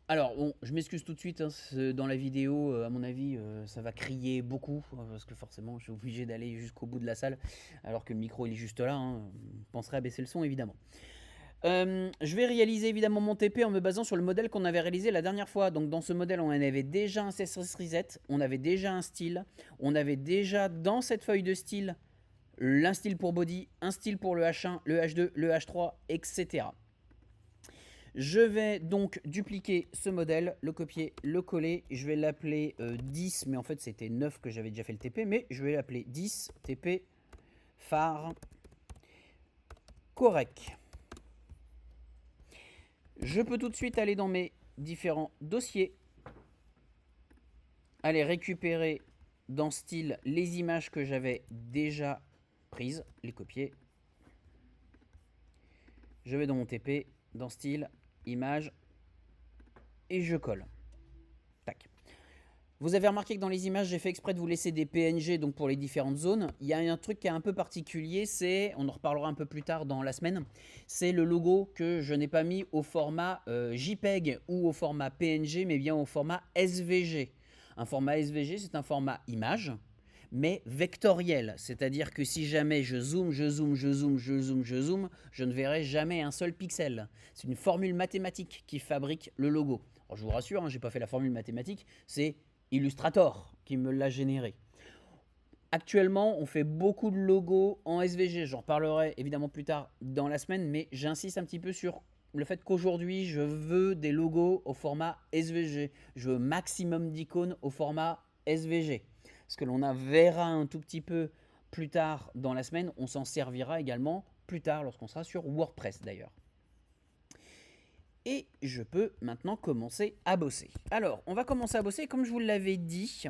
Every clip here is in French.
Alors, bon, je m'excuse tout de suite, hein, dans la vidéo, à mon avis, ça va crier beaucoup, parce que forcément, je suis obligé d'aller jusqu'au bout de la salle, alors que le micro, il est juste là, hein. On penserait à baisser le son, évidemment. Je vais réaliser évidemment mon TP en me basant sur le modèle qu'on avait réalisé la dernière fois. Donc dans ce modèle, on avait déjà un CSS Reset, on avait déjà un style, on avait déjà dans cette feuille de style un style pour body, un style pour le H1, le H2, le H3, etc. Je vais donc dupliquer ce modèle, le copier, le coller. Je vais l'appeler 10, mais en fait c'était 9 que j'avais déjà fait le TP, mais je vais l'appeler 10 TP phare correct. Je peux tout de suite aller dans mes différents dossiers, aller récupérer dans style les images que j'avais déjà prises, les copier. Je vais dans mon TP, dans style, image, et je colle. Tac. Vous avez remarqué que dans les images, j'ai fait exprès de vous laisser des PNG donc pour les différentes zones. Il y a un truc qui est un peu particulier, c'est, on en reparlera un peu plus tard dans la semaine, c'est le logo que je n'ai pas mis au format JPEG ou au format PNG, mais bien au format SVG. Un format SVG, c'est un format image, mais vectoriel. C'est-à-dire que si jamais je zoome, je ne verrai jamais un seul pixel. C'est une formule mathématique qui fabrique le logo. Alors, je vous rassure, hein, je n'ai pas fait la formule mathématique, c'est Illustrator qui me l'a généré. Actuellement, on fait beaucoup de logos en SVG. J'en reparlerai évidemment plus tard dans la semaine, mais j'insiste un petit peu sur le fait qu'aujourd'hui, je veux des logos au format SVG. Je veux maximum d'icônes au format SVG. Ce que l'on verra un tout petit peu plus tard dans la semaine, on s'en servira également plus tard lorsqu'on sera sur WordPress d'ailleurs. Et je peux maintenant commencer à bosser. Alors, on va commencer à bosser. Comme je vous l'avais dit,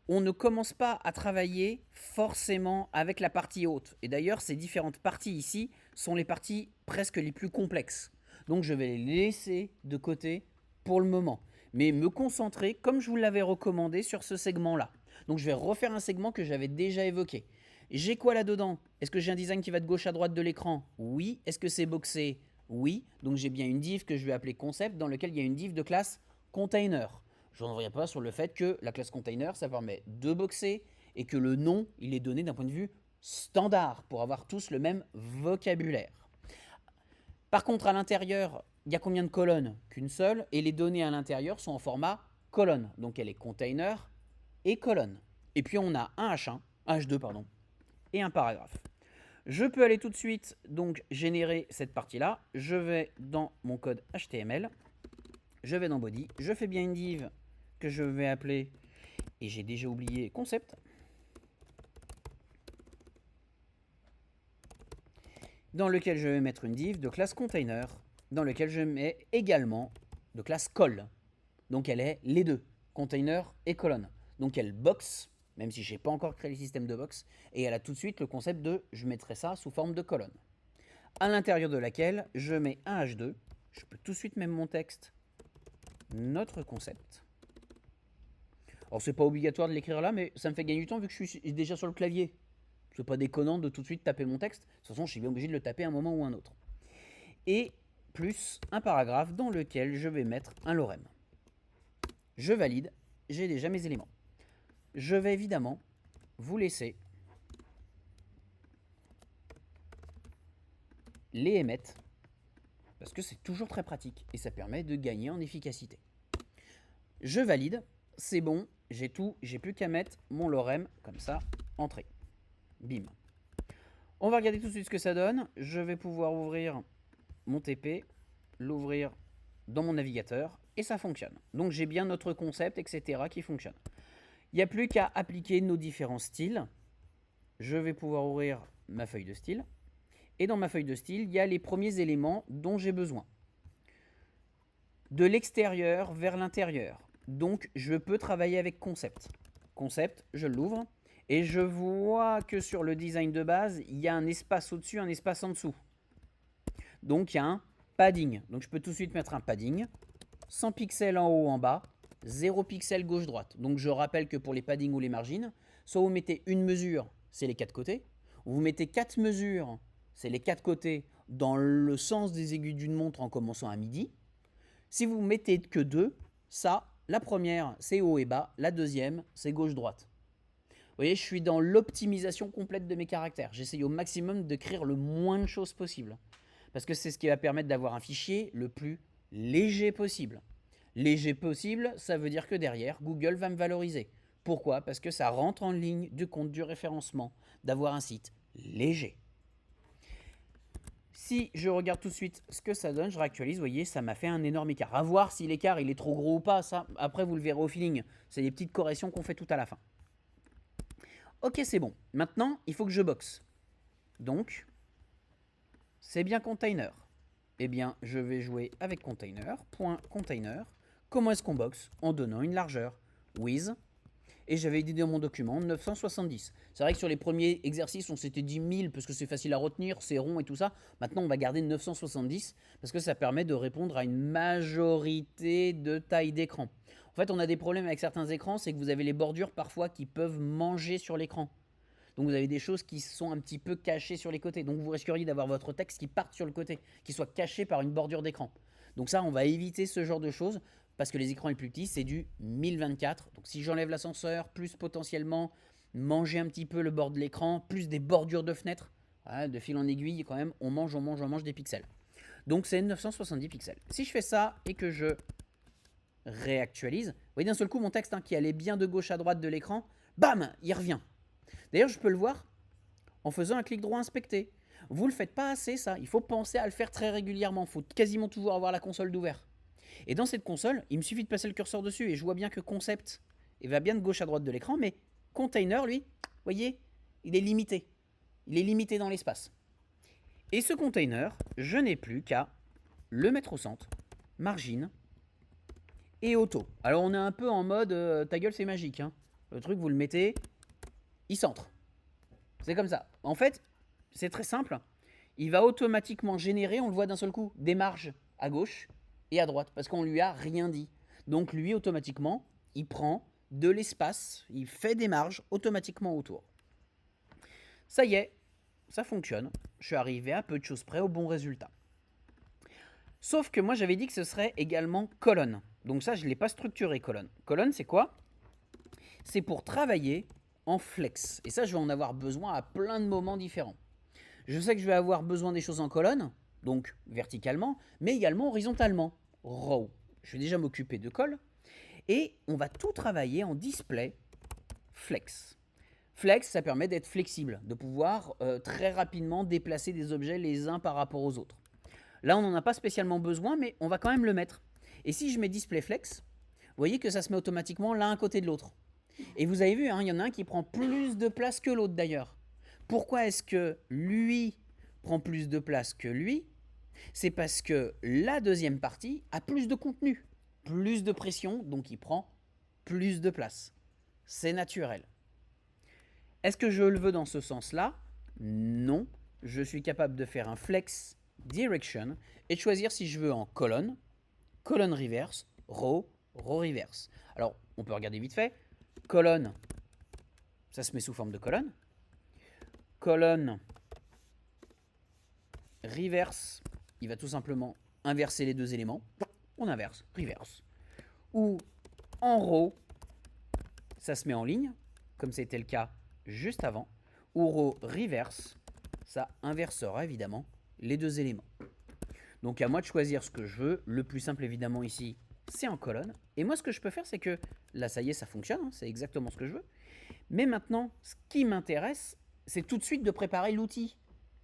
on ne commence pas à travailler forcément avec la partie haute. Et d'ailleurs, ces différentes parties ici sont les parties presque les plus complexes. Donc je vais les laisser de côté pour le moment. Mais me concentrer, comme je vous l'avais recommandé, sur ce segment-là. Donc je vais refaire un segment que j'avais déjà évoqué. J'ai quoi là-dedans? Est-ce que j'ai un design qui va de gauche à droite de l'écran? Oui. Est-ce que c'est boxé? Oui. Donc j'ai bien une div que je vais appeler concept, dans lequel il y a une div de classe container. Je ne reviens pas sur le fait que la classe container, ça permet de boxer et que le nom, il est donné d'un point de vue standard pour avoir tous le même vocabulaire. Par contre, à l'intérieur, il y a combien de colonnes? Qu'une seule, et les données à l'intérieur sont en format colonne. Donc elle est container et colonne. Et puis on a un H1, un H2 pardon, et un paragraphe. Je peux aller tout de suite donc générer cette partie-là. Je vais dans mon code HTML, je vais dans body, je fais bien une div que je vais appeler, et j'ai déjà oublié concept, dans lequel je vais mettre une div de classe container, dans lequel je mets également de classe col. Donc elle est les deux, container et colonne. Donc elle box, même si je n'ai pas encore créé le système de box, et elle a tout de suite le concept de je mettrai ça sous forme de colonne. À l'intérieur de laquelle je mets un H2, je peux tout de suite mettre mon texte, notre concept. Alors c'est pas obligatoire de l'écrire là, mais ça me fait gagner du temps vu que je suis déjà sur le clavier. C'est pas déconnant de tout de suite taper mon texte. De toute façon, je suis bien obligé de le taper à un moment ou un autre. Et plus un paragraphe dans lequel je vais mettre un lorem. Je valide, j'ai déjà mes éléments. Je vais évidemment vous laisser les émettre parce que c'est toujours très pratique et ça permet de gagner en efficacité. Je valide, c'est bon, j'ai tout, j'ai plus qu'à mettre mon lorem comme ça, entrée. Bim. On va regarder tout de suite ce que ça donne. Je vais pouvoir ouvrir mon TP, l'ouvrir dans mon navigateur et ça fonctionne. Donc j'ai bien notre concept, etc. qui fonctionne. Il n'y a plus qu'à appliquer nos différents styles. Je vais pouvoir ouvrir ma feuille de style. Et dans ma feuille de style, il y a les premiers éléments dont j'ai besoin. De l'extérieur vers l'intérieur. Donc je peux travailler avec concept. Concept, je l'ouvre. Et je vois que sur le design de base, il y a un espace au-dessus, un espace en dessous. Donc il y a un padding. Donc je peux tout de suite mettre un padding. 100 pixels en haut, en bas. 0 pixels gauche-droite. Donc je rappelle que pour les paddings ou les margines, soit vous mettez une mesure, c'est les 4 côtés. Ou vous mettez 4 mesures, c'est les 4 côtés dans le sens des aiguilles d'une montre en commençant à midi. Si vous mettez que 2, ça, la première, c'est haut et bas. La deuxième, c'est gauche-droite. Vous voyez, je suis dans l'optimisation complète de mes caractères. J'essaye au maximum d'écrire le moins de choses possible. Parce que c'est ce qui va permettre d'avoir un fichier le plus léger possible. Léger possible, ça veut dire que derrière, Google va me valoriser. Pourquoi? Parce que ça rentre en ligne du compte du référencement d'avoir un site léger. Si je regarde tout de suite ce que ça donne, je réactualise, vous voyez, ça m'a fait un énorme écart. À voir si l'écart il est trop gros ou pas, ça, après vous le verrez au feeling. C'est des petites corrections qu'on fait tout à la fin. Ok, c'est bon. Maintenant, il faut que je boxe. Donc, c'est bien container. Eh bien, je vais jouer avec container, point container. Comment est-ce qu'on boxe? En donnant une largeur. With. Et j'avais dit dans mon document 970. C'est vrai que sur les premiers exercices, on s'était dit 1000 parce que c'est facile à retenir, c'est rond et tout ça. Maintenant, on va garder 970 parce que ça permet de répondre à une majorité de tailles d'écran. En fait, on a des problèmes avec certains écrans, c'est que vous avez les bordures parfois qui peuvent manger sur l'écran. Donc vous avez des choses qui sont un petit peu cachées sur les côtés. Donc vous risqueriez d'avoir votre texte qui parte sur le côté, qui soit caché par une bordure d'écran. Donc ça, on va éviter ce genre de choses parce que les écrans les plus petits, c'est du 1024. Donc si j'enlève l'ascenseur, plus potentiellement manger un petit peu le bord de l'écran, plus des bordures de fenêtres, de fil en aiguille, quand même, on mange des pixels. Donc c'est 970 pixels. Si je fais ça et que je réactualise, vous voyez d'un seul coup mon texte qui allait bien de gauche à droite de l'écran, bam, il revient. D'ailleurs, je peux le voir en faisant un clic droit inspecter. Vous ne le faites pas assez, ça. Il faut penser à le faire très régulièrement. Il faut quasiment toujours avoir la console d'ouvert. Et dans cette console, il me suffit de passer le curseur dessus et je vois bien que concept il va bien de gauche à droite de l'écran, mais container, lui, vous voyez, il est limité. Il est limité dans l'espace. Et ce container, je n'ai plus qu'à le mettre au centre, margin et auto. Alors on est un peu en mode ta gueule c'est magique. Le truc, vous le mettez, il centre. C'est comme ça. En fait, c'est très simple. Il va automatiquement générer, on le voit d'un seul coup, des marges à gauche et à droite, parce qu'on lui a rien dit. Donc lui, automatiquement, il prend de l'espace, il fait des marges automatiquement autour. Ça y est, ça fonctionne. Je suis arrivé à peu de choses près au bon résultat. Sauf que moi, j'avais dit que ce serait également colonne. Donc ça, je ne l'ai pas structuré, colonne. Colonne, c'est quoi? C'est pour travailler en flex. Et ça, je vais en avoir besoin à plein de moments différents. Je sais que je vais avoir besoin des choses en colonne, donc verticalement, mais également horizontalement, row. Je vais déjà m'occuper de col. Et on va tout travailler en display flex. Flex, ça permet d'être flexible, de pouvoir très rapidement déplacer des objets les uns par rapport aux autres. Là, on n'en a pas spécialement besoin, mais on va quand même le mettre. Et si je mets display flex, vous voyez que ça se met automatiquement l'un à côté de l'autre. Et vous avez vu, il y en a un qui prend plus de place que l'autre d'ailleurs. Pourquoi est-ce que lui prend plus de place que lui? C'est parce que la deuxième partie a plus de contenu, plus de pression, donc il prend plus de place. C'est naturel. Est-ce que je le veux dans ce sens-là? Non. Je suis capable de faire un flex direction et de choisir si je veux en colonne, colonne reverse, row, row reverse. Alors, on peut regarder vite fait. Colonne, ça se met sous forme de colonne. Colonne reverse, il va tout simplement inverser les deux éléments. On inverse, reverse. Ou en row, ça se met en ligne, comme c'était le cas juste avant. Ou row reverse, ça inversera évidemment les deux éléments. Donc à moi de choisir ce que je veux. Le plus simple évidemment ici, c'est en colonne. Et moi ce que je peux faire, c'est que là ça y est, ça fonctionne, c'est exactement ce que je veux. Mais maintenant, ce qui m'intéresse, c'est tout de suite de préparer l'outil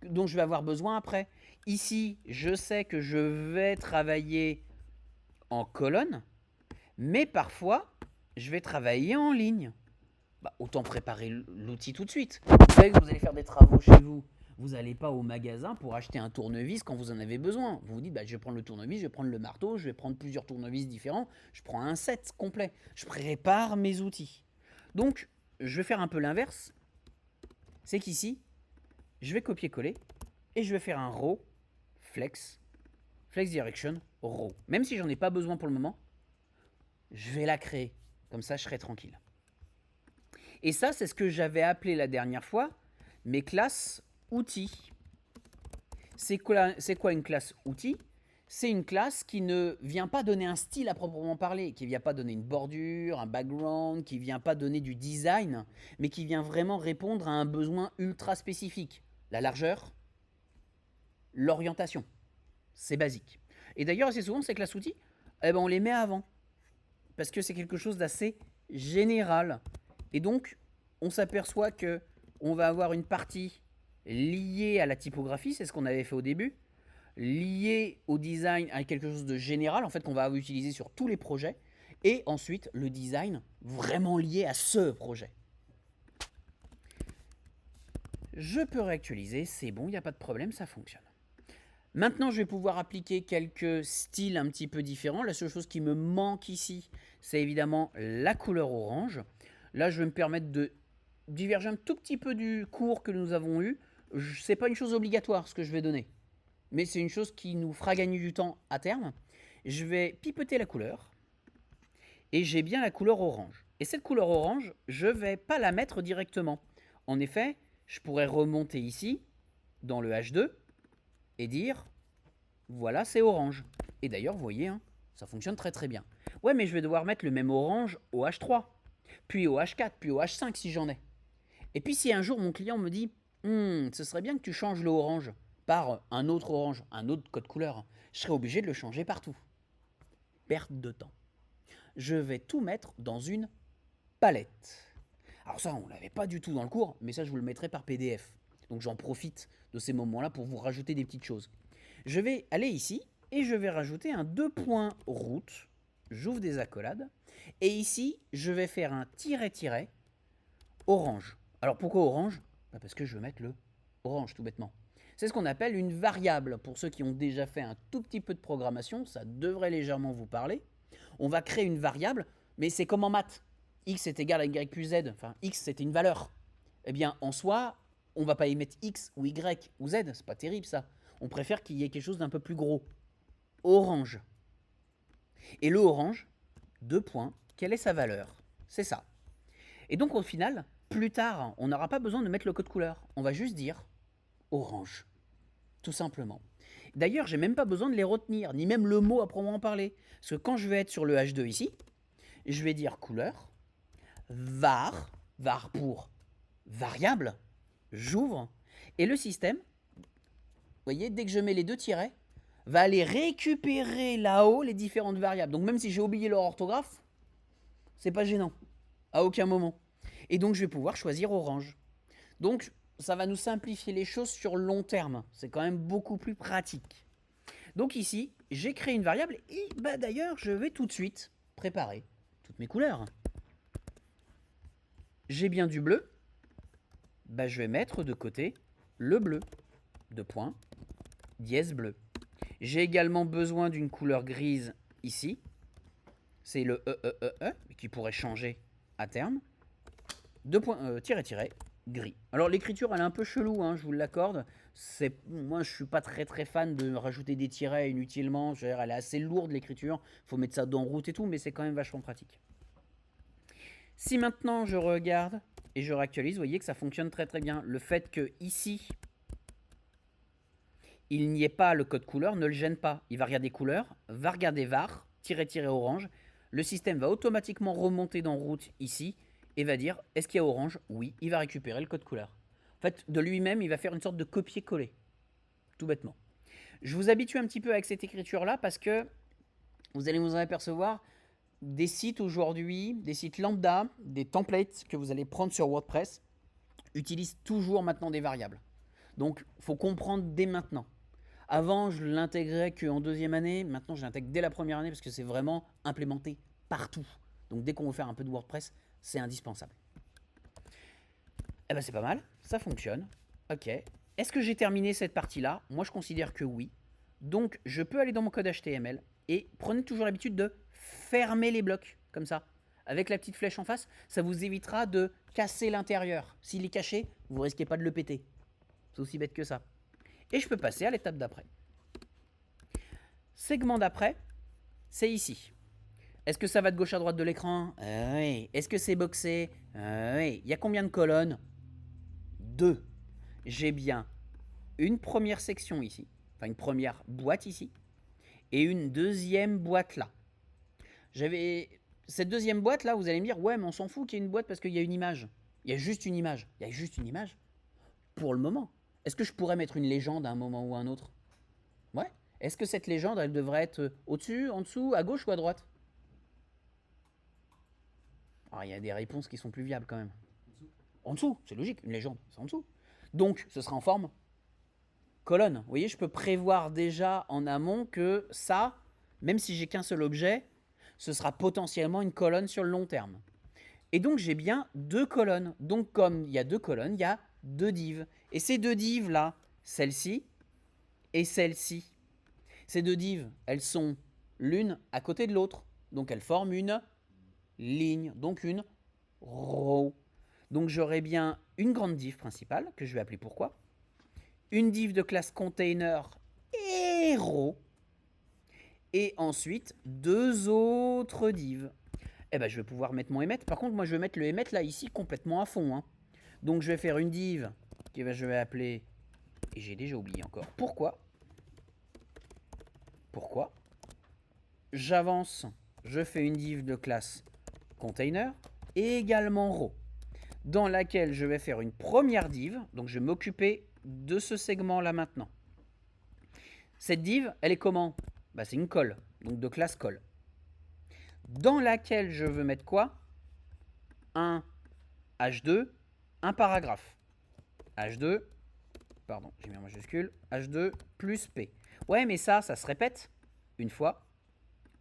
dont je vais avoir besoin après. Ici, je sais que je vais travailler en colonne, mais parfois, je vais travailler en ligne. Autant préparer l'outil tout de suite. Vous savez que vous allez faire des travaux chez vous. Vous n'allez pas au magasin pour acheter un tournevis quand vous en avez besoin. Vous vous dites, je vais prendre le tournevis, je vais prendre le marteau, je vais prendre plusieurs tournevis différents. Je prends un set complet. Je prépare mes outils. Donc, je vais faire un peu l'inverse. C'est qu'ici, je vais copier-coller et je vais faire un row, flex direction, row. Même si j'en ai pas besoin pour le moment, je vais la créer. Comme ça, je serai tranquille. Et ça, c'est ce que j'avais appelé la dernière fois mes classes outils. C'est quoi une classe outil? c'est une classe qui ne vient pas donner un style à proprement parler, qui ne vient pas donner une bordure, un background, qui ne vient pas donner du design, mais qui vient vraiment répondre à un besoin ultra spécifique. La largeur, l'orientation, c'est basique. Et d'ailleurs, assez souvent, ces classes outils, eh ben, on les met avant, parce que c'est quelque chose d'assez général. Et donc, on s'aperçoit que on va avoir une partie liée à la typographie, c'est ce qu'on avait fait au début, lié au design à quelque chose de général, en fait, qu'on va utiliser sur tous les projets, et ensuite le design vraiment lié à ce projet. Je peux réactualiser, c'est bon, il n'y a pas de problème, ça fonctionne. Maintenant, je vais pouvoir appliquer quelques styles un petit peu différents. La seule chose qui me manque ici, c'est évidemment la couleur orange. Là, je vais me permettre de diverger un tout petit peu du cours que nous avons eu. Ce n'est pas une chose obligatoire, ce que je vais donner, mais c'est une chose qui nous fera gagner du temps à terme. Je vais pipoter la couleur, et j'ai bien la couleur orange. Et cette couleur orange, je ne vais pas la mettre directement. En effet, je pourrais remonter ici, dans le H2, et dire, voilà, c'est orange. Et d'ailleurs, vous voyez, hein, ça fonctionne très très bien. Ouais, mais je vais devoir mettre le même orange au H3, puis au H4, puis au H5 si j'en ai. Et puis si un jour mon client me dit, ce serait bien que tu changes le orange par un autre orange, un autre code couleur, je serai obligé de le changer partout. Perte de temps. Je vais tout mettre dans une palette. Alors ça, on ne l'avait pas du tout dans le cours, mais ça, je vous le mettrai par PDF. Donc j'en profite de ces moments-là pour vous rajouter des petites choses. Je vais aller ici et je vais rajouter un 2 points route. J'ouvre des accolades. Et ici, je vais faire un tiret-tiret orange. Alors pourquoi orange ? Parce que je veux mettre le orange tout bêtement. C'est ce qu'on appelle une variable. Pour ceux qui ont déjà fait un tout petit peu de programmation, ça devrait légèrement vous parler. On va créer une variable, mais c'est comme en maths. X est égal à y plus z. Enfin, x c'était une valeur. Eh bien, en soi, on ne va pas y mettre x ou y ou z. C'est pas terrible ça. On préfère qu'il y ait quelque chose d'un peu plus gros. Orange. Et le orange, 2 points, quelle est sa valeur ? C'est ça. Et donc au final, plus tard, on n'aura pas besoin de mettre le code couleur. On va juste dire orange. Tout simplement. D'ailleurs, j'ai même pas besoin de les retenir, ni même le mot à proprement parler. Parce que quand je vais être sur le H2 ici, je vais dire couleur, var pour variable, j'ouvre, et le système, vous voyez, dès que je mets les deux tirets, va aller récupérer là-haut les différentes variables. Donc même si j'ai oublié leur orthographe, c'est pas gênant, à aucun moment. Et donc je vais pouvoir choisir orange. Donc ça va nous simplifier les choses sur long terme. C'est quand même beaucoup plus pratique. Donc ici, j'ai créé une variable et d'ailleurs, je vais tout de suite préparer toutes mes couleurs. J'ai bien du bleu. Je vais mettre de côté le bleu. 2 points, dièse bleu. J'ai également besoin d'une couleur grise ici. C'est le E, qui pourrait changer à terme. 2 points, tiret, gris. Alors l'écriture elle est un peu chelou, hein, je vous l'accorde. Moi je suis pas très fan de rajouter des tirets inutilement. Je veux dire, elle est assez lourde l'écriture. Faut mettre ça dans route et tout, mais c'est quand même vachement pratique. Si maintenant je regarde et je réactualise, vous voyez que ça fonctionne très bien. Le fait que ici il n'y ait pas le code couleur ne le gêne pas. Il va regarder couleur, va regarder var, tiret orange. Le système va automatiquement remonter dans route ici et va dire est-ce qu'il y a orange ? Oui, il va récupérer le code couleur. En fait, de lui-même, il va faire une sorte de copier-coller. Tout bêtement. Je vous habitue un petit peu avec cette écriture-là parce que vous allez vous en apercevoir, des sites aujourd'hui, des sites lambda, des templates que vous allez prendre sur WordPress, utilisent toujours maintenant des variables. Donc, il faut comprendre dès maintenant. Avant, je l'intégrais qu'en deuxième année. Maintenant, je l'intègre dès la première année parce que c'est vraiment implémenté partout. Donc, dès qu'on veut faire un peu de WordPress, c'est indispensable. Eh ben, c'est pas mal. Ça fonctionne. Ok. Est-ce que j'ai terminé cette partie-là ? Moi, je considère que oui. Donc, je peux aller dans mon code HTML et prenez toujours l'habitude de fermer les blocs comme ça. Avec la petite flèche en face, ça vous évitera de casser l'intérieur. S'il est caché, vous risquez pas de le péter. C'est aussi bête que ça. Et je peux passer à l'étape d'après. Segment d'après, c'est ici. Est-ce que ça va de gauche à droite de l'écran ? Oui. Est-ce que c'est boxé ? Oui. Il y a combien de colonnes ? 2. J'ai bien une première section ici, enfin une première boîte ici, et une deuxième boîte là. Cette deuxième boîte là, vous allez me dire, ouais, mais on s'en fout qu'il y ait une boîte parce qu'il y a une image. Il y a juste une image. Il y a juste une image pour le moment. Est-ce que je pourrais mettre une légende à un moment ou à un autre? Ouais. Est-ce que cette légende, elle devrait être au-dessus, en dessous, à gauche ou à droite? Alors, il y a des réponses qui sont plus viables quand même. En dessous, c'est logique, une légende, c'est en dessous. Donc, ce sera en forme colonne. Vous voyez, je peux prévoir déjà en amont que ça, même si j'ai qu'un seul objet, ce sera potentiellement une colonne sur le long terme. Et donc, j'ai bien deux colonnes. Donc, comme il y a deux colonnes, il y a deux divs. Et ces deux divs-là, celle-ci et celle-ci, ces deux divs, elles sont l'une à côté de l'autre. Donc, elles forment une ligne, donc une row. Donc, j'aurai bien une grande div principale, que je vais appeler pourquoi, une div de classe container et row, et ensuite deux autres divs. Eh ben, je vais pouvoir mettre mon emmet. Par contre, moi, je vais mettre le emmet là, ici, complètement à fond. Hein. Donc, je vais faire une div que je vais appeler... Et j'ai déjà oublié encore. Pourquoi j'avance, je fais une div de classe container et également row, dans laquelle je vais faire une première div. Donc, je vais m'occuper de ce segment-là maintenant. Cette div, elle est comment? Bah, c'est une colle, donc de classe colle. Dans laquelle je veux mettre quoi? Un H2, un paragraphe. H2, pardon, j'ai mis en majuscule, H2 plus P. Ouais, mais ça se répète une fois,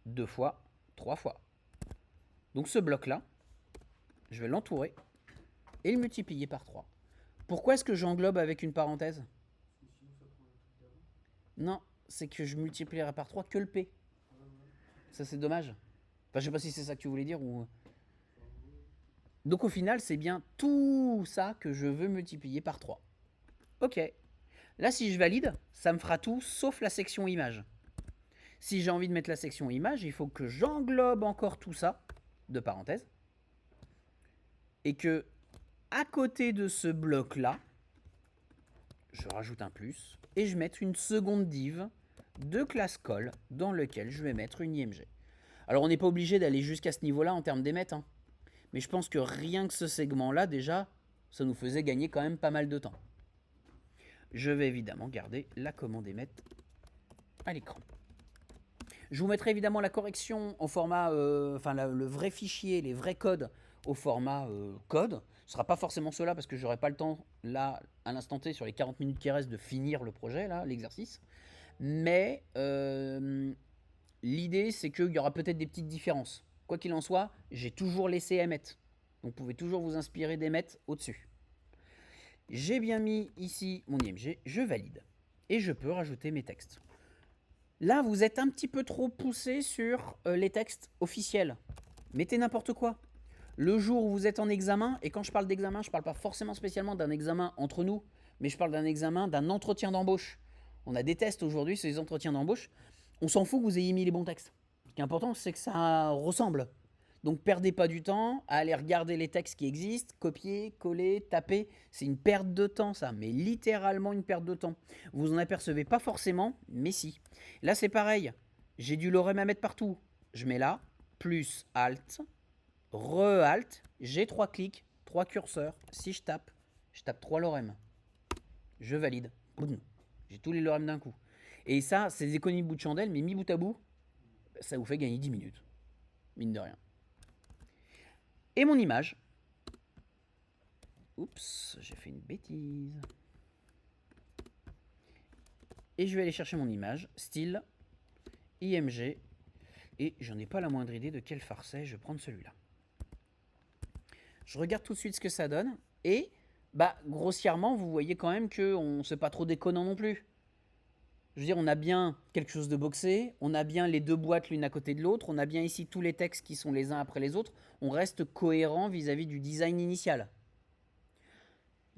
deux fois, trois fois. Donc ce bloc-là, je vais l'entourer et le multiplier par 3. Pourquoi est-ce que j'englobe avec une parenthèse? Non, c'est que je multiplierai par 3 que le P. Ça, c'est dommage. Enfin, je sais pas si c'est ça que tu voulais dire ou... Donc au final, c'est bien tout ça que je veux multiplier par 3. Ok. Là, si je valide, ça me fera tout sauf la section image. Si j'ai envie de mettre la section image, il faut que j'englobe encore tout ça, de parenthèse, et que, à côté de ce bloc-là, je rajoute un plus, et je mette une seconde div de classe call dans lequel je vais mettre une IMG. Alors, on n'est pas obligé d'aller jusqu'à ce niveau-là en termes d'émet, hein. Mais je pense que rien que ce segment-là, déjà, ça nous faisait gagner quand même pas mal de temps. Je vais évidemment garder la commande émet à l'écran. Je vous mettrai évidemment la correction au format, le vrai fichier, les vrais codes au format code. Ce ne sera pas forcément cela parce que j'aurai pas le temps, là, à l'instant T, sur les 40 minutes qui restent, de finir le projet, là, l'exercice. Mais l'idée, c'est qu'il y aura peut-être des petites différences. Quoi qu'il en soit, j'ai toujours laissé emmet. Donc vous pouvez toujours vous inspirer d'emmet au-dessus. J'ai bien mis ici mon IMG, je valide. Et je peux rajouter mes textes. Là, vous êtes un petit peu trop poussé sur les textes officiels. Mettez n'importe quoi. Le jour où vous êtes en examen, et quand je parle d'examen, je ne parle pas forcément spécialement d'un examen entre nous, mais je parle d'un examen, d'un entretien d'embauche. On a des tests aujourd'hui sur les entretiens d'embauche. On s'en fout que vous ayez mis les bons textes. Ce qui est important, c'est que ça ressemble. Donc, perdez pas du temps à aller regarder les textes qui existent, copier, coller, taper. C'est une perte de temps, ça, mais littéralement une perte de temps. Vous en apercevez pas forcément, mais si. Là, c'est pareil. J'ai du lorem à mettre partout. Je mets là, plus Alt, Re-Alt. J'ai 3 clics, 3 curseurs. Si je tape 3 lorem. Je valide. Boum. J'ai tous les lorem d'un coup. Et ça, c'est des économies de bout de chandelle, mais mis bout à bout, ça vous fait gagner 10 minutes. Mine de rien. Et mon image. Oups, j'ai fait une bêtise. Et je vais aller chercher mon image, style, IMG, et j'en ai pas la moindre idée de quel farcet je vais prendre celui-là. Je regarde tout de suite ce que ça donne, et grossièrement, vous voyez quand même qu'on ne sait pas trop déconnant non plus. Je veux dire, on a bien quelque chose de boxé, on a bien les deux boîtes l'une à côté de l'autre, on a bien ici tous les textes qui sont les uns après les autres, on reste cohérent vis-à-vis du design initial.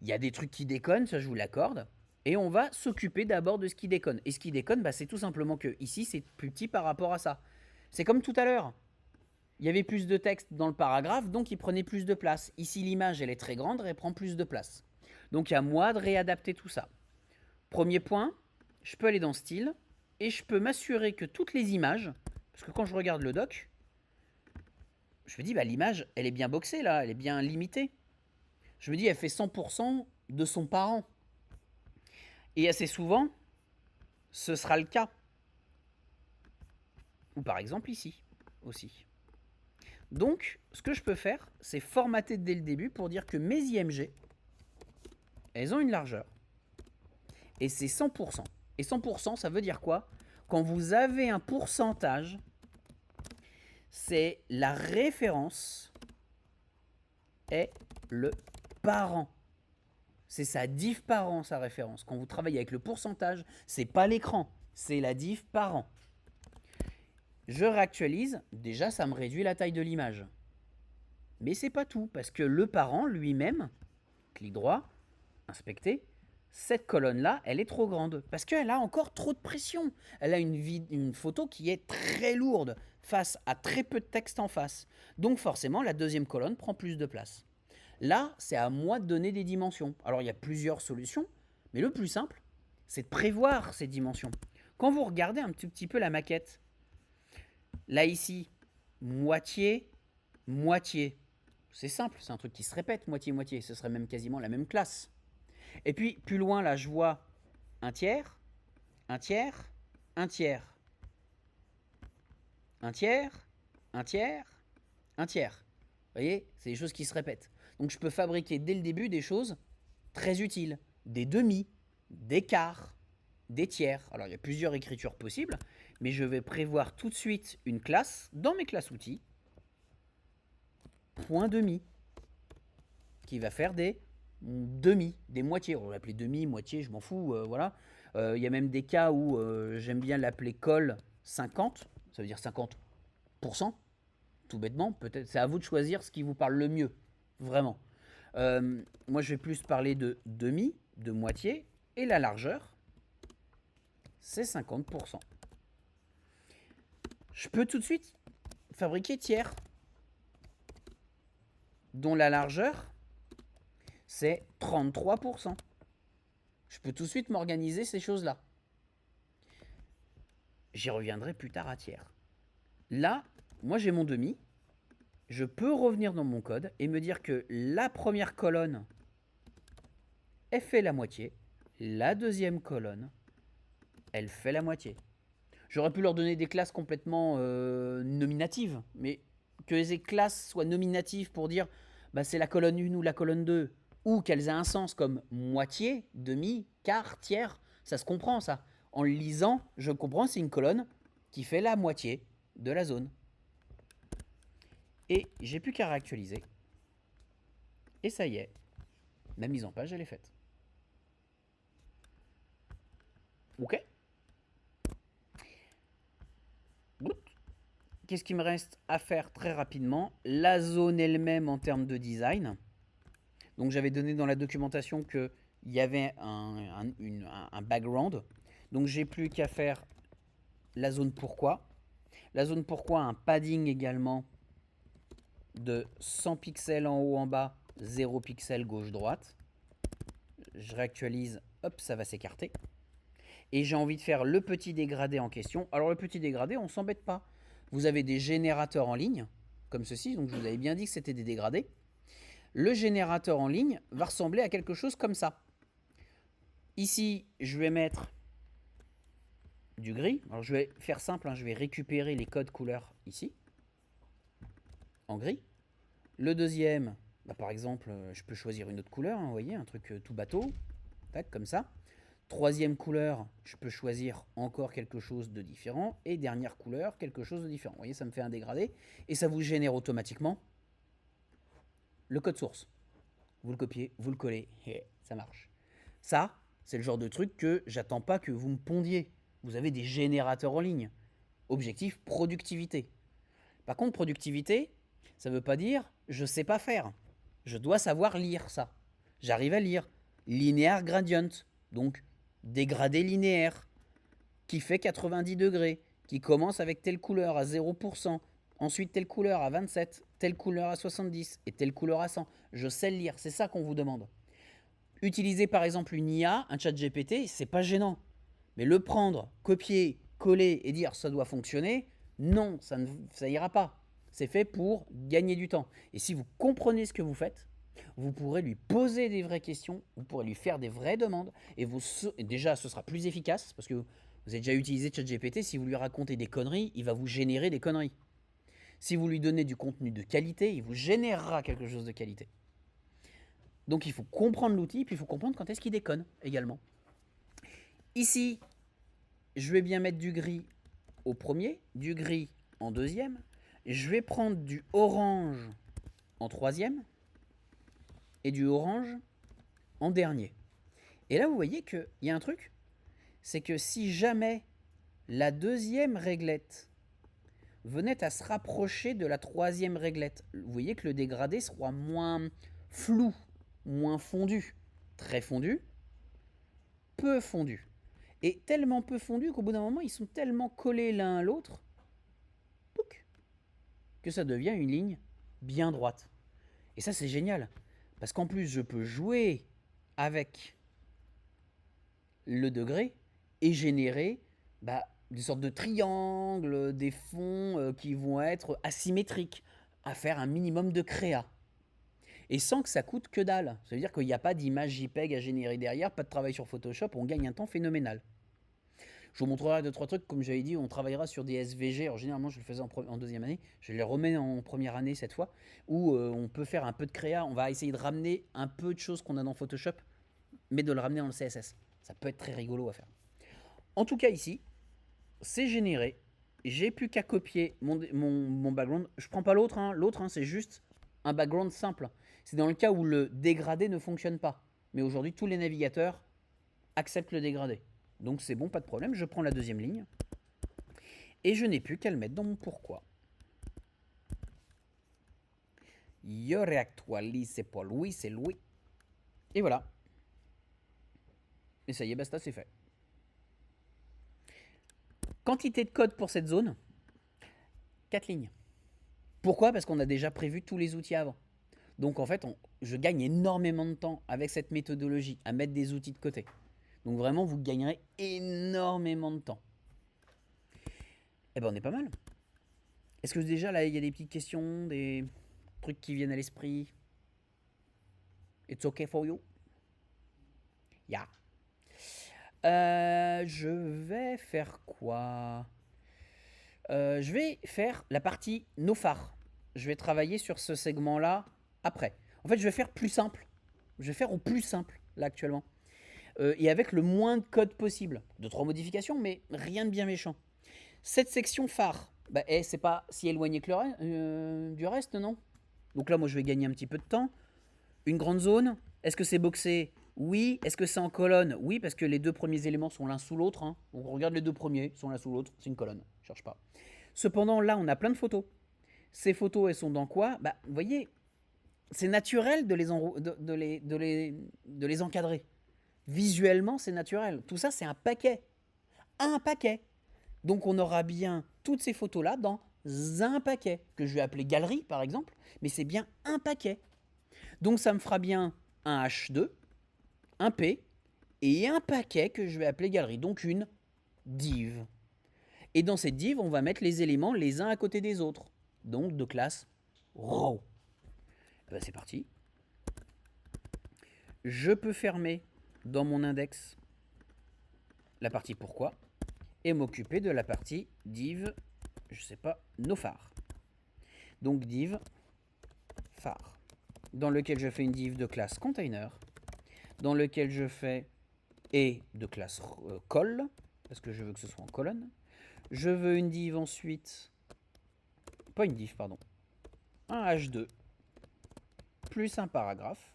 Il y a des trucs qui déconnent, ça je vous l'accorde, et on va s'occuper d'abord de ce qui déconne. Et ce qui déconne, c'est tout simplement que ici c'est plus petit par rapport à ça. C'est comme tout à l'heure. Il y avait plus de texte dans le paragraphe, donc il prenait plus de place. Ici l'image elle est très grande, elle prend plus de place. Donc il y a moi de réadapter tout ça. Premier point, je peux aller dans style, et je peux m'assurer que toutes les images, parce que quand je regarde le doc, je me dis, bah, l'image, elle est bien boxée là, elle est bien limitée. Je me dis, elle fait 100% de son parent. Et assez souvent, ce sera le cas. Ou par exemple ici aussi. Donc, ce que je peux faire, c'est formater dès le début pour dire que mes IMG, elles ont une largeur. Et c'est 100%. Et 100%, ça veut dire quoi? Quand vous avez un pourcentage, c'est la référence est le parent. C'est sa diff parent, sa référence. Quand vous travaillez avec le pourcentage, c'est pas l'écran, c'est la diff parent. Je réactualise, déjà ça me réduit la taille de l'image. Mais c'est pas tout, parce que le parent lui-même, clic droit, inspecter, cette colonne-là, elle est trop grande, parce qu'elle a encore trop de pression. Elle a une photo qui est très lourde, face à très peu de texte en face. Donc forcément, la deuxième colonne prend plus de place. Là, c'est à moi de donner des dimensions. Alors, il y a plusieurs solutions, mais le plus simple, c'est de prévoir ces dimensions. Quand vous regardez un petit peu la maquette, là, ici, moitié, moitié. C'est simple, c'est un truc qui se répète, moitié-moitié. Ce serait même quasiment la même classe. Et puis, plus loin, là, je vois un tiers, un tiers, un tiers. Un tiers, un tiers, un tiers. Vous voyez, c'est des choses qui se répètent. Donc je peux fabriquer dès le début des choses très utiles. Des demi, des quarts, des tiers. Alors il y a plusieurs écritures possibles, mais je vais prévoir tout de suite une classe dans mes classes outils, point demi, qui va faire des demi, des moitiés. On va l'appeler demi, moitié, je m'en fous, voilà. Il y a même des cas où j'aime bien l'appeler col 50, ça veut dire 50%, tout bêtement. Peut-être, c'est à vous de choisir ce qui vous parle le mieux, vraiment. Moi, je vais plus parler de demi, de moitié, et la largeur, c'est 50%. Je peux tout de suite fabriquer tiers, dont la largeur, c'est 33%. Je peux tout de suite m'organiser ces choses-là. J'y reviendrai plus tard à tiers. Là, moi j'ai mon demi. Je peux revenir dans mon code et me dire que la première colonne, elle fait la moitié. La deuxième colonne, elle fait la moitié. J'aurais pu leur donner des classes complètement nominatives, mais que les classes soient nominatives pour dire bah, c'est la colonne 1 ou la colonne 2, ou qu'elles aient un sens comme moitié, demi, quart, tiers, ça se comprend ça. En le lisant, je comprends, c'est une colonne qui fait la moitié de la zone. Et j'ai plus qu'à réactualiser. Et ça y est, ma mise en page, elle est faite. Ok. Qu'est-ce qu'il me reste à faire très rapidement? La zone elle-même en termes de design. Donc j'avais donné dans la documentation qu'il y avait un background. Donc j'ai plus qu'à faire la zone pourquoi. La zone pourquoi, un padding également de 100 pixels en haut en bas, 0 pixels gauche-droite. Je réactualise, hop, ça va s'écarter. Et j'ai envie de faire le petit dégradé en question. Alors le petit dégradé, on ne s'embête pas. Vous avez des générateurs en ligne, comme ceci, donc je vous avais bien dit que c'était des dégradés. Le générateur en ligne va ressembler à quelque chose comme ça. Ici, je vais mettre du gris. Alors je vais faire simple, hein, je vais récupérer les codes couleurs ici, en gris. Le deuxième, bah, par exemple, je peux choisir une autre couleur, hein, vous voyez, un truc tout bateau, tac, comme ça. Troisième couleur, je peux choisir encore quelque chose de différent. Et dernière couleur, quelque chose de différent. Vous voyez, ça me fait un dégradé. Et ça vous génère automatiquement le code source. Vous le copiez, vous le collez, et ça marche. Ça, c'est le genre de truc que j'attends pas que vous me pondiez. Vous avez des générateurs en ligne. Objectif, productivité. Par contre, productivité, ça ne veut pas dire je sais pas faire. Je dois savoir lire ça. J'arrive à lire. Linear gradient. Donc, dégradé linéaire, qui fait 90 degrés, qui commence avec telle couleur à 0%, ensuite telle couleur à 27, telle couleur à 70 et telle couleur à 100. Je sais le lire, c'est ça qu'on vous demande. Utiliser par exemple une IA, un chat GPT, c'est pas gênant. Mais le prendre, copier coller et dire ça doit fonctionner, non, ça ira pas. C'est fait pour gagner du temps. Et si vous comprenez ce que vous faites, vous pourrez lui poser des vraies questions, vous pourrez lui faire des vraies demandes, et déjà ce sera plus efficace, parce que vous avez déjà utilisé ChatGPT, si vous lui racontez des conneries, il va vous générer des conneries. Si vous lui donnez du contenu de qualité, il vous générera quelque chose de qualité. Donc il faut comprendre l'outil, puis il faut comprendre quand est-ce qu'il déconne également. Ici, je vais bien mettre du gris au premier, du gris en deuxième. Je vais prendre du orange en troisième et du orange en dernier. Et là, vous voyez qu'il y a un truc, c'est que si jamais la deuxième réglette venait à se rapprocher de la troisième réglette, vous voyez que le dégradé sera moins flou, moins fondu. Très fondu, peu fondu. Et tellement peu fondu qu'au bout d'un moment, ils sont tellement collés l'un à l'autre que ça devient une ligne bien droite. Et ça, c'est génial. Parce qu'en plus, je peux jouer avec le degré et générer des sortes de triangles, des fonds qui vont être asymétriques, à faire un minimum de créa. Et sans que ça coûte que dalle. Ça veut dire qu'il n'y a pas d'image JPEG à générer derrière, pas de travail sur Photoshop, on gagne un temps phénoménal. Je vous montrerai 2-3 trucs, comme j'avais dit, on travaillera sur des SVG. Alors généralement, je le faisais en deuxième année. Je les remets en première année cette fois, où on peut faire un peu de créa. On va essayer de ramener un peu de choses qu'on a dans Photoshop, mais de le ramener dans le CSS. Ça peut être très rigolo à faire. En tout cas, ici, c'est généré. J'ai plus qu'à copier mon background. Je prends pas l'autre. L'autre, c'est juste un background simple. C'est dans le cas où le dégradé ne fonctionne pas. Mais aujourd'hui, tous les navigateurs acceptent le dégradé. Donc c'est bon, pas de problème, je prends la deuxième ligne. Et je n'ai plus qu'à le mettre dans mon pourquoi. Yo réactualise pour Louis, c'est Louis. Et voilà. Et ça y est, basta, c'est fait. Quantité de code pour cette zone, 4 lignes. Pourquoi? Parce qu'on a déjà prévu tous les outils avant. Donc en fait, je gagne énormément de temps avec cette méthodologie à mettre des outils de côté. Donc vraiment, vous gagnerez énormément de temps. Eh ben, on est pas mal. Est-ce que déjà, là, il y a des petites questions, des trucs qui viennent à l'esprit? It's okay for you? Yeah. Je vais faire quoi? Je vais faire la partie nos phares. Je vais travailler sur ce segment-là après. En fait, je vais faire plus simple. Je vais faire au plus simple, là, actuellement. Et avec le moins de code possible. 2-3 modifications, mais rien de bien méchant. Cette section phare, c'est pas si éloigné que du reste, non? Donc là, moi, je vais gagner un petit peu de temps. Une grande zone. Est-ce que c'est boxé? Oui. Est-ce que c'est en colonne? Oui, parce que les deux premiers éléments sont l'un sous l'autre. On regarde les deux premiers, ils sont l'un sous l'autre. C'est une colonne. Je cherche pas. Cependant, là, on a plein de photos. Ces photos, elles sont dans quoi? Vous voyez, c'est naturel de les encadrer. Visuellement, c'est naturel. Tout ça, c'est un paquet. Un paquet. Donc, on aura bien toutes ces photos-là dans un paquet, que je vais appeler galerie, par exemple. Mais c'est bien un paquet. Donc, ça me fera bien un H2, un P, et un paquet que je vais appeler galerie. Donc, une div. Et dans cette div, on va mettre les éléments les uns à côté des autres. Donc, de classe row. C'est parti. Je peux fermer dans mon index la partie pourquoi et m'occuper de la partie div, je sais pas, nos phares. Donc div phare, dans lequel je fais une div de classe container, dans lequel je fais et de classe col, parce que je veux que ce soit en colonne. Je veux une div ensuite, pas une div, pardon, un H2, plus un paragraphe,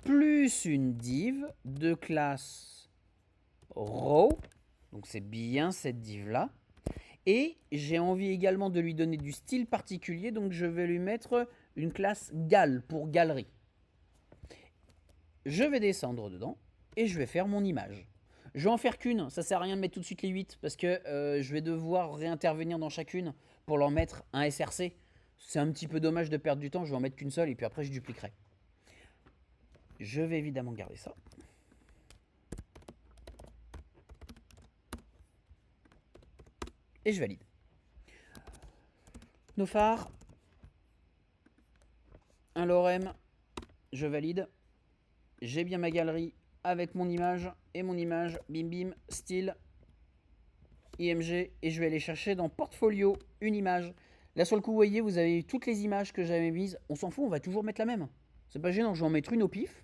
plus une div de classe row, donc c'est bien cette div là, et j'ai envie également de lui donner du style particulier, donc je vais lui mettre une classe gal pour galerie. Je vais descendre dedans et je vais faire mon image. Je vais en faire qu'une, ça sert à rien de mettre tout de suite les 8 parce que je vais devoir réintervenir dans chacune pour leur mettre un SRC. C'est un petit peu dommage de perdre du temps, je vais en mettre qu'une seule et puis après je dupliquerai. Je vais évidemment garder ça. et je valide. Nos phares, un lorem, je valide. J'ai bien ma galerie avec mon image et mon image, bim bim, style, IMG, et je vais aller chercher dans portfolio une image. Là sur le coup, vous voyez, vous avez toutes les images que j'avais mises. On s'en fout, on va toujours mettre la même. C'est pas gênant, je vais en mettre une au pif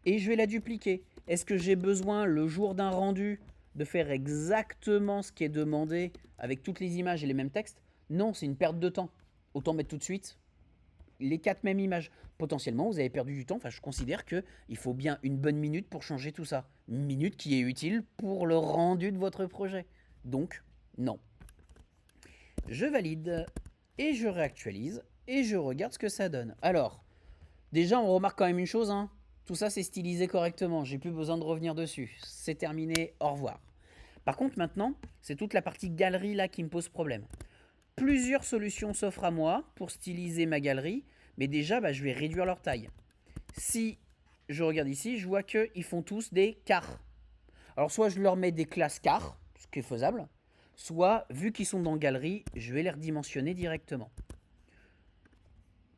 et je vais la dupliquer. Est-ce que j'ai besoin, le jour d'un rendu, de faire exactement ce qui est demandé avec toutes les images et les mêmes textes? Non, c'est une perte de temps. Autant mettre tout de suite les 4 mêmes images. Potentiellement, vous avez perdu du temps. Enfin, je considère qu'il faut bien une bonne minute pour changer tout ça. Une minute qui est utile pour le rendu de votre projet. Donc, non. Je valide et je réactualise et je regarde ce que ça donne. Alors, déjà, on remarque quand même une chose, hein. Tout ça, c'est stylisé correctement. J'ai plus besoin de revenir dessus. C'est terminé. Au revoir. Par contre, maintenant, c'est toute la partie galerie là qui me pose problème. Plusieurs solutions s'offrent à moi pour styliser ma galerie, mais déjà, je vais réduire leur taille. Si je regarde ici, je vois qu'ils font tous des quarts. Alors, soit je leur mets des classes quarts, ce qui est faisable, soit, vu qu'ils sont dans galerie, je vais les redimensionner directement.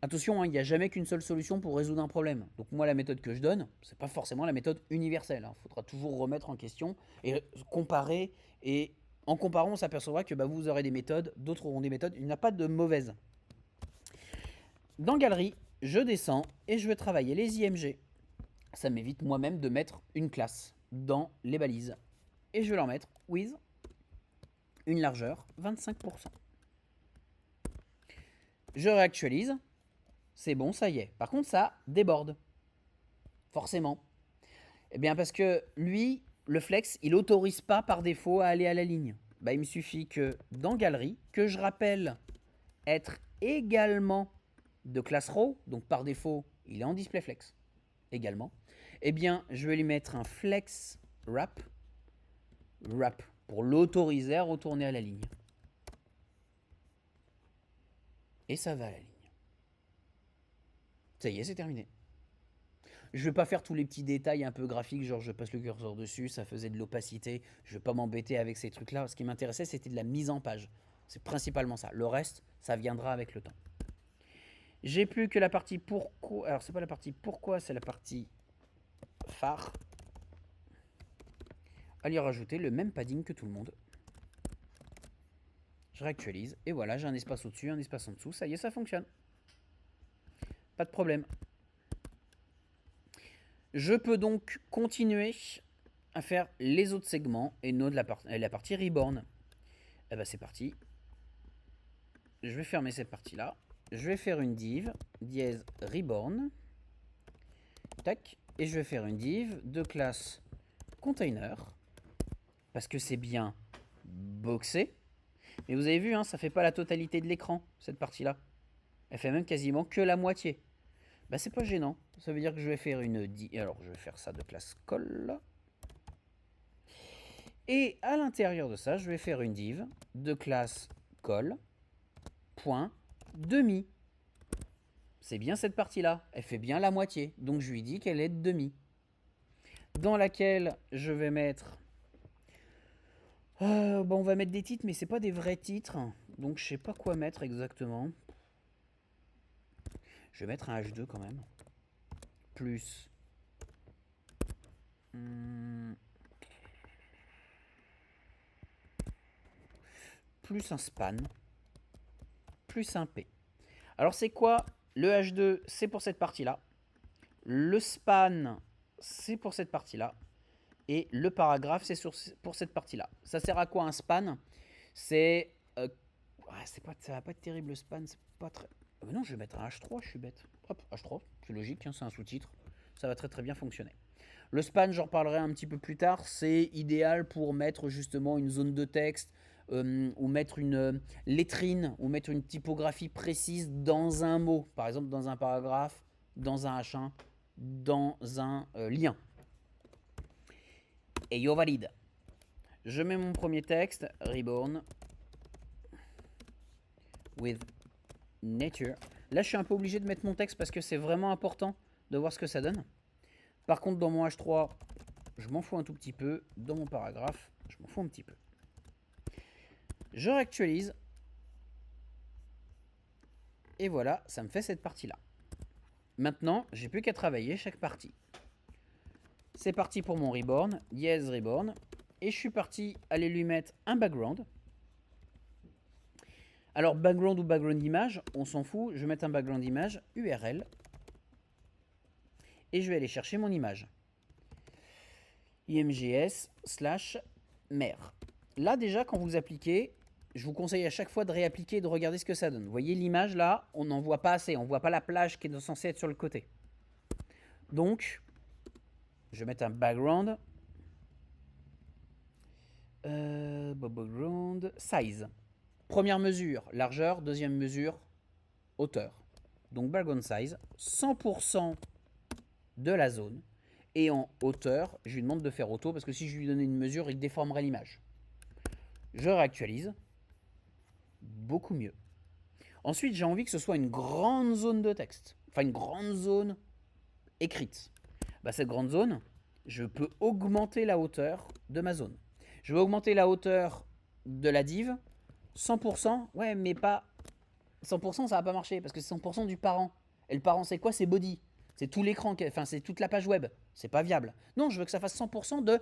Attention, il n'y a jamais qu'une seule solution pour résoudre un problème. Donc moi, la méthode que je donne, c'est pas forcément la méthode universelle. Il faudra toujours remettre en question et comparer. Et en comparant, on s'apercevra que vous aurez des méthodes, d'autres auront des méthodes. Il n'y a pas de mauvaise. Dans Galerie, je descends et je vais travailler les IMG. Ça m'évite moi-même de mettre une classe dans les balises. Et je vais leur mettre with une largeur 25%. Je réactualise. C'est bon, ça y est. Par contre, ça déborde. Forcément. Eh bien, parce que lui, le flex, il n'autorise pas par défaut à aller à la ligne. Il me suffit que dans Galerie, que je rappelle être également de classe row, donc par défaut, il est en display flex également. Eh bien, je vais lui mettre un flex wrap pour l'autoriser à retourner à la ligne. Et ça va à la ligne. Ça y est, c'est terminé. Je ne vais pas faire tous les petits détails un peu graphiques, genre je passe le curseur dessus, ça faisait de l'opacité. Je ne vais pas m'embêter avec ces trucs-là. Ce qui m'intéressait, c'était de la mise en page. C'est principalement ça. Le reste, ça viendra avec le temps. J'ai plus que la partie pourquoi. Alors, c'est pas la partie pourquoi, c'est la partie phare. À lui rajouter le même padding que tout le monde. Je réactualise. Et voilà, j'ai un espace au-dessus, un espace en dessous. Ça y est, ça fonctionne. Pas de problème. Je peux donc continuer à faire les autres segments et non la partie reborn. Eh ben c'est parti. Je vais fermer cette partie-là. Je vais faire une div dièse reborn. Tac. Et je vais faire une div de classe container. Parce que c'est bien boxé. Mais vous avez vu, hein, ça fait pas la totalité de l'écran, cette partie-là. Elle fait même quasiment que la moitié. C'est pas gênant. Ça veut dire que je vais faire une div. Alors, je vais faire ça de classe col. Et à l'intérieur de ça, je vais faire une div de classe col. Point demi. C'est bien cette partie-là. Elle fait bien la moitié. Donc, je lui dis qu'elle est de demi. Dans laquelle je vais mettre... on va mettre des titres, mais c'est pas des vrais titres. Donc, je sais pas quoi mettre exactement. Je vais mettre un H2 quand même. Plus... plus un span. Plus un P. Alors, c'est quoi? Le H2, c'est pour cette partie-là. Le span, c'est pour cette partie-là. Et le paragraphe, c'est pour cette partie-là. Ça sert à quoi un span? C'est... ça va pas être terrible le span, c'est pas très... Mais non, je vais mettre un H3, je suis bête. Hop, H3, c'est logique, hein, c'est un sous-titre. Ça va très très bien fonctionner. Le span, j'en reparlerai un petit peu plus tard. C'est idéal pour mettre justement une zone de texte ou mettre une lettrine ou mettre une typographie précise dans un mot. Par exemple, dans un paragraphe, dans un H1, dans un lien. Et yo valide. Je mets mon premier texte, reborn with nature. Là, je suis un peu obligé de mettre mon texte parce que c'est vraiment important de voir ce que ça donne. Par contre, dans mon H3, je m'en fous un tout petit peu. Dans mon paragraphe, je m'en fous un petit peu. Je réactualise. Et voilà, ça me fait cette partie-là. Maintenant, j'ai plus qu'à travailler chaque partie. C'est parti pour mon reborn, dièse reborn. Et je suis parti aller lui mettre un background. Alors, background ou background image, on s'en fout. Je vais mettre un background image, URL. Et je vais aller chercher mon image. imgs/mer. Là, déjà, quand vous appliquez, je vous conseille à chaque fois de réappliquer et de regarder ce que ça donne. Vous voyez l'image là, on n'en voit pas assez. On ne voit pas la plage qui est censée être sur le côté. Donc, je vais mettre un background. Background size. Première mesure, largeur. Deuxième mesure, hauteur. Donc, background size, 100% de la zone. Et en hauteur, je lui demande de faire auto parce que si je lui donnais une mesure, il déformerait l'image. Je réactualise. Beaucoup mieux. Ensuite, j'ai envie que ce soit une grande zone de texte. Enfin, une grande zone écrite. Bah, cette grande zone, je peux augmenter la hauteur de ma zone. Je vais augmenter la hauteur de la div. 100%, ouais, mais pas... 100%, ça va pas marcher parce que c'est 100% du parent. Et le parent, c'est quoi? C'est body. C'est tout l'écran, enfin, c'est toute la page web. C'est pas viable. Non, je veux que ça fasse 100% de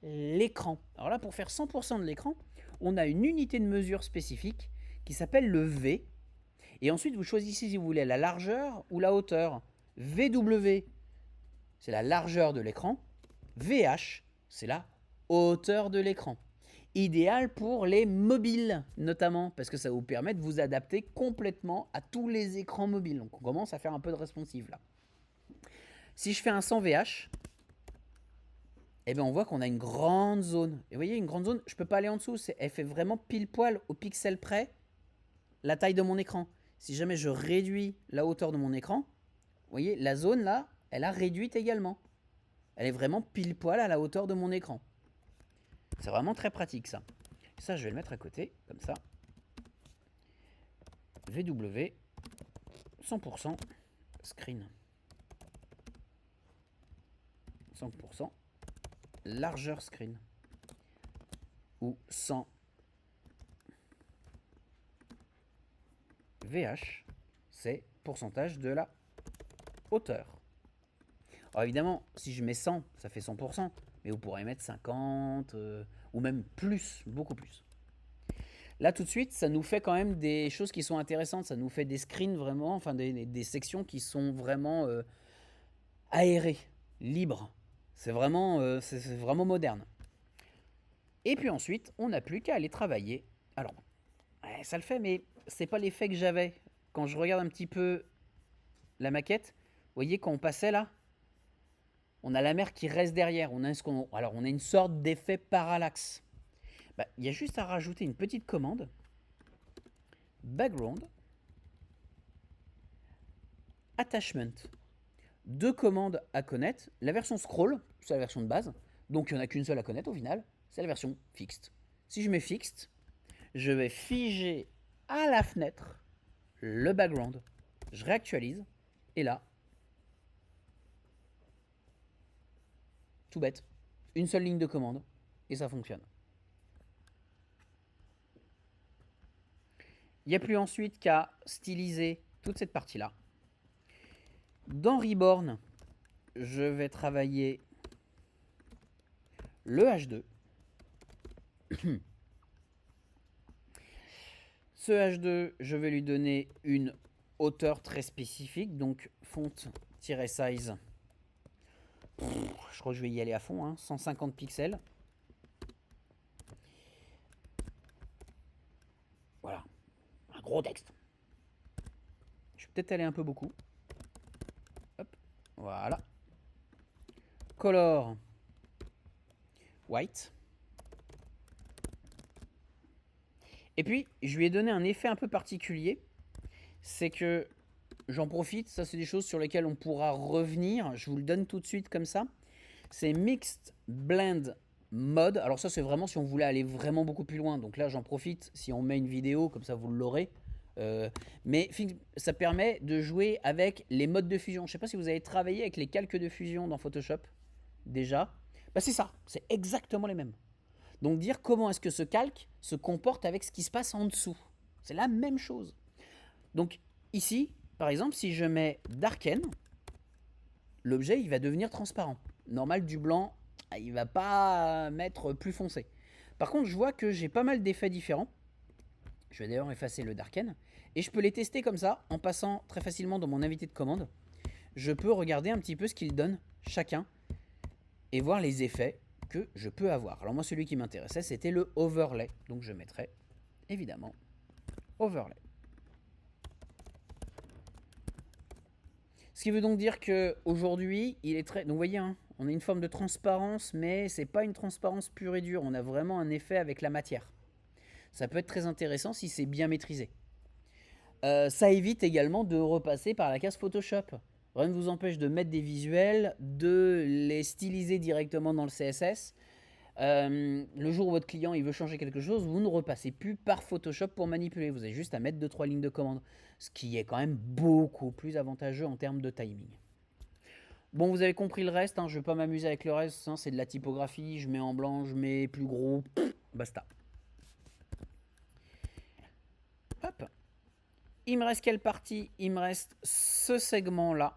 l'écran. Alors là, pour faire 100% de l'écran, on a une unité de mesure spécifique qui s'appelle le V. Et ensuite, vous choisissez si vous voulez la largeur ou la hauteur. VW, c'est la largeur de l'écran. VH, c'est la hauteur de l'écran. Idéal pour les mobiles, notamment, parce que ça vous permet de vous adapter complètement à tous les écrans mobiles. Donc, on commence à faire un peu de responsive, là. Si je fais un 100 VH, eh bien, on voit qu'on a une grande zone. Et vous voyez, une grande zone, je ne peux pas aller en dessous. Elle fait vraiment pile poil au pixel près la taille de mon écran. Si jamais je réduis la hauteur de mon écran, vous voyez, la zone là, elle a réduite également. Elle est vraiment pile poil à la hauteur de mon écran. C'est vraiment très pratique ça. Ça, je vais le mettre à côté, comme ça. VW, 100%, screen. 100%, largeur screen. Ou 100 VH, c'est pourcentage de la hauteur. Alors évidemment, si je mets 100, ça fait 100%, mais vous pourrez mettre 50, ou même plus, beaucoup plus. Là, tout de suite, ça nous fait quand même des choses qui sont intéressantes. Ça nous fait des screens vraiment, enfin des sections qui sont vraiment aérées, libres. C'est vraiment moderne. Et puis ensuite, on n'a plus qu'à aller travailler. Alors, ouais, ça le fait, mais c'est pas l'effet que j'avais. Quand je regarde un petit peu la maquette, vous voyez, quand on passait là, on a la mer qui reste derrière. On a une sorte d'effet parallaxe. Bah, il y a juste à rajouter une petite commande. Background. Attachment. Deux commandes à connaître. La version scroll, c'est la version de base. Donc il n'y en a qu'une seule à connaître au final. C'est la version fixed. Si je mets fixed, je vais figer à la fenêtre le background. Je réactualise. Et là, tout bête, une seule ligne de commande. Et ça fonctionne. Il n'y a plus ensuite qu'à styliser toute cette partie-là. Dans Reborn, je vais travailler le H2. Ce H2, je vais lui donner une hauteur très spécifique, donc font-size. Je crois que je vais y aller à fond, hein, 150 pixels. Voilà, un gros texte. Je vais peut-être aller un peu beaucoup. Hop, voilà. Color white. Et puis, je lui ai donné un effet un peu particulier. C'est que j'en profite, ça c'est des choses sur lesquelles on pourra revenir. Je vous le donne tout de suite comme ça. C'est Mixed Blend Mode. Alors ça c'est vraiment si on voulait aller vraiment beaucoup plus loin. Donc là j'en profite si on met une vidéo, comme ça vous l'aurez. Mais ça permet de jouer avec les modes de fusion. Je ne sais pas si vous avez travaillé avec les calques de fusion dans Photoshop déjà. Bah c'est ça, c'est exactement les mêmes. Donc dire comment est-ce que ce calque se comporte avec ce qui se passe en dessous. C'est la même chose. Donc ici, par exemple, si je mets Darken, l'objet il va devenir transparent. Normal, du blanc, il va pas mettre plus foncé. Par contre, je vois que j'ai pas mal d'effets différents. Je vais d'ailleurs effacer le Darken. Et je peux les tester comme ça, en passant très facilement dans mon invité de commande. Je peux regarder un petit peu ce qu'ils donnent chacun et voir les effets que je peux avoir. Alors moi, celui qui m'intéressait, c'était le overlay. Donc je mettrai évidemment overlay. Ce qui veut donc dire qu'aujourd'hui, il est très... Donc vous voyez, hein, on a une forme de transparence, mais c'est pas une transparence pure et dure. On a vraiment un effet avec la matière. Ça peut être très intéressant si c'est bien maîtrisé. Ça évite également de repasser par la case Photoshop. Rien ne vous empêche de mettre des visuels, de les styliser directement dans le CSS. Le jour où votre client il veut changer quelque chose, vous ne repassez plus par Photoshop pour manipuler. Vous avez juste à mettre 2-3 lignes de commande. Ce qui est quand même beaucoup plus avantageux en termes de timing. Bon, vous avez compris le reste, hein, je ne vais pas m'amuser avec le reste, hein, c'est de la typographie, je mets en blanc, je mets plus gros, basta. Hop. Il me reste quelle partie? Il me reste ce segment-là.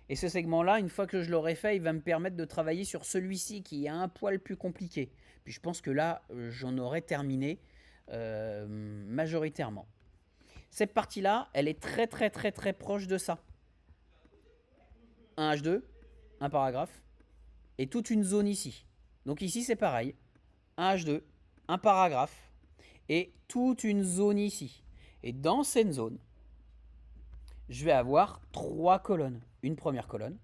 Et ce segment-là, une fois que je l'aurai fait, il va me permettre de travailler sur celui-ci qui est un poil plus compliqué. Puis je pense que là, j'en aurai terminé majoritairement. Cette partie-là, elle est très très très très proche de ça. Un H2, un paragraphe, et toute une zone ici. Donc ici, c'est pareil. Un H2, un paragraphe, et toute une zone ici. Et dans cette zone, je vais avoir 3 colonnes. Une première colonne,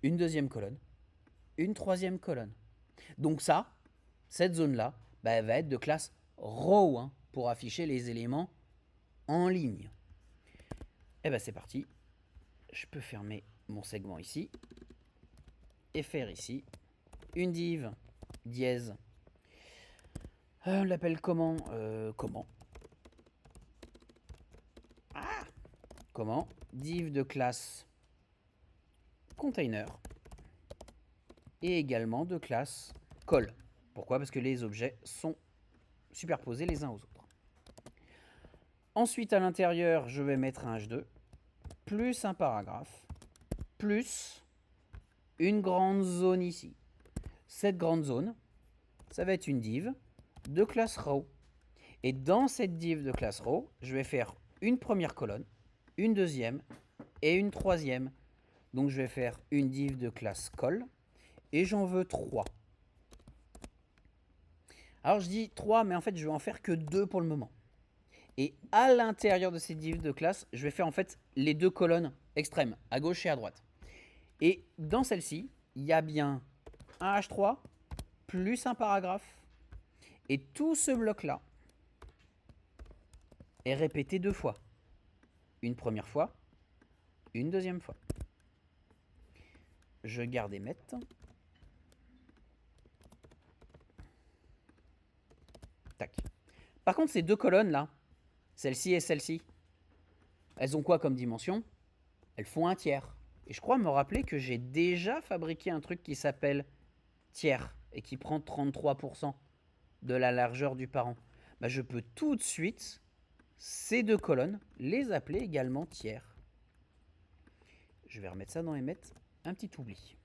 une deuxième colonne, une troisième colonne. Donc ça, cette zone-là, bah, elle va être de classe row, hein, pour afficher les éléments en ligne. Et bah c'est parti. Je peux fermer mon segment ici et faire ici une div dièse. On l'appelle comment Comment div de classe container et également de classe call. Pourquoi? Parce que les objets sont superposés les uns aux autres. Ensuite, à l'intérieur, je vais mettre un H2, plus un paragraphe, plus une grande zone ici. Cette grande zone, ça va être une div de classe row. Et dans cette div de classe row, je vais faire une première colonne, une deuxième et une troisième. Donc je vais faire une div de classe call et j'en veux 3. Alors je dis 3, mais en fait je vais en faire que 2 pour le moment. Et à l'intérieur de ces divs de classe, je vais faire en fait les 2 colonnes extrêmes, à gauche et à droite. Et dans celle-ci, il y a bien un H3 plus un paragraphe. Et tout ce bloc-là est répété 2 fois. Une première fois, une deuxième fois. Je garde et mette. Tac. Par contre, ces 2 colonnes-là, celle-ci et celle-ci, elles ont quoi comme dimension? Elles font un tiers. Et je crois me rappeler que j'ai déjà fabriqué un truc qui s'appelle tiers et qui prend 33% de la largeur du parent. Bah, je peux tout de suite, ces 2 colonnes, les appeler également tiers. Je vais remettre ça dans les mettre un petit oubli.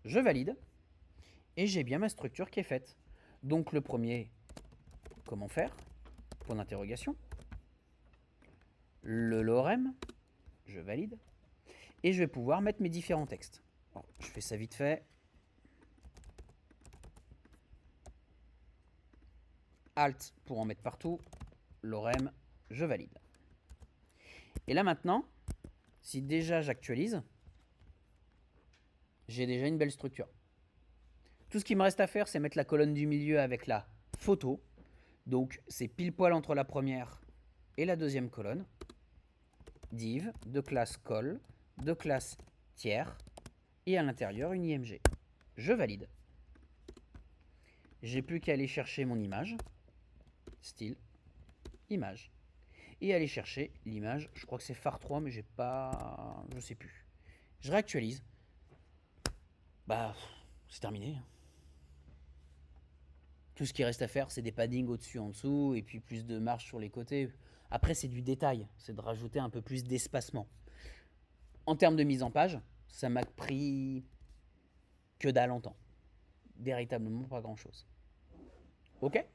Je valide et j'ai bien ma structure qui est faite. Donc le premier, comment faire? Point d'interrogation. Le lorem, je valide. Et je vais pouvoir mettre mes différents textes. Bon, je fais ça vite fait. Alt pour en mettre partout. Lorem, je valide. Et là maintenant, si déjà j'actualise, j'ai déjà une belle structure. Tout ce qui me reste à faire, c'est mettre la colonne du milieu avec la photo. Donc c'est pile poil entre la première et la deuxième colonne. Div de classe call, de classe tiers, et à l'intérieur une IMG. Je valide. J'ai plus qu'à aller chercher mon image, style, image, et aller chercher l'image. Je crois que c'est phare3, mais j'ai pas, je sais plus. Je réactualise. Bah, c'est terminé. Tout ce qui reste à faire, c'est des paddings au-dessus, en dessous, et puis plus de marge sur les côtés. Après, c'est du détail, c'est de rajouter un peu plus d'espacement. En termes de mise en page, ça m'a pris que dalle en temps. Véritablement pas grand-chose. Ok?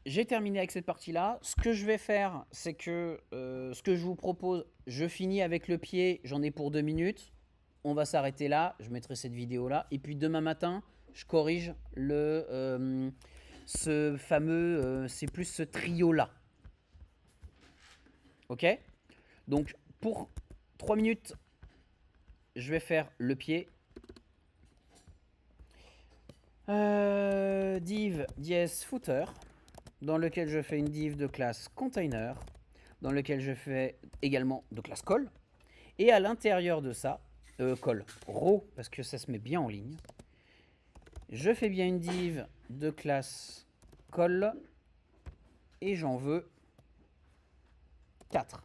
J'ai terminé avec cette partie-là. Ce que je vais faire, c'est que ce que je vous propose, je finis avec le pied, j'en ai pour 2 minutes. On va s'arrêter là, je mettrai cette vidéo-là. Et puis demain matin, je corrige ce fameux, c'est plus ce trio-là. Ok? Donc pour 3 minutes, je vais faire le pied. Div dièse footer, dans lequel je fais une div de classe container, dans lequel je fais également de classe call. Et à l'intérieur de ça, call row, parce que ça se met bien en ligne, je fais bien une div de classe call et j'en veux 4.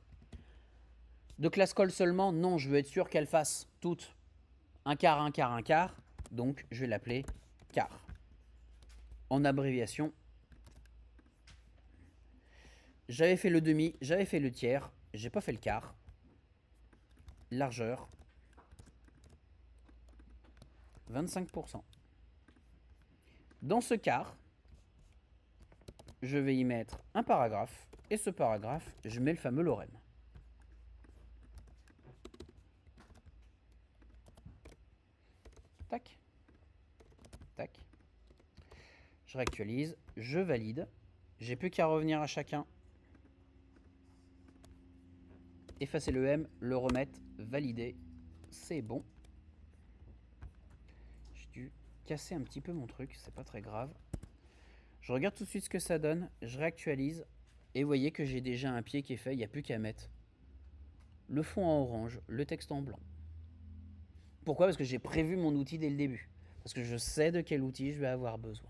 De classe call seulement, non, je veux être sûr qu'elle fasse toutes un quart, un quart, un quart. Donc je vais l'appeler quart. En abréviation, j'avais fait le demi, j'avais fait le tiers, j'ai pas fait le quart. Largeur 25%. Dans ce quart, je vais y mettre un paragraphe, et ce paragraphe, je mets le fameux lorem. Tac, tac. Je réactualise, je valide. J'ai plus qu'à revenir à chacun. Effacer le M, le remettre, valider. C'est bon. J'ai dû casser un petit peu mon truc, c'est pas très grave. Je regarde tout de suite ce que ça donne, je réactualise. Et vous voyez que j'ai déjà un pied qui est fait, il n'y a plus qu'à mettre le fond en orange, le texte en blanc. Pourquoi? Parce que j'ai prévu mon outil dès le début. Parce que je sais de quel outil je vais avoir besoin.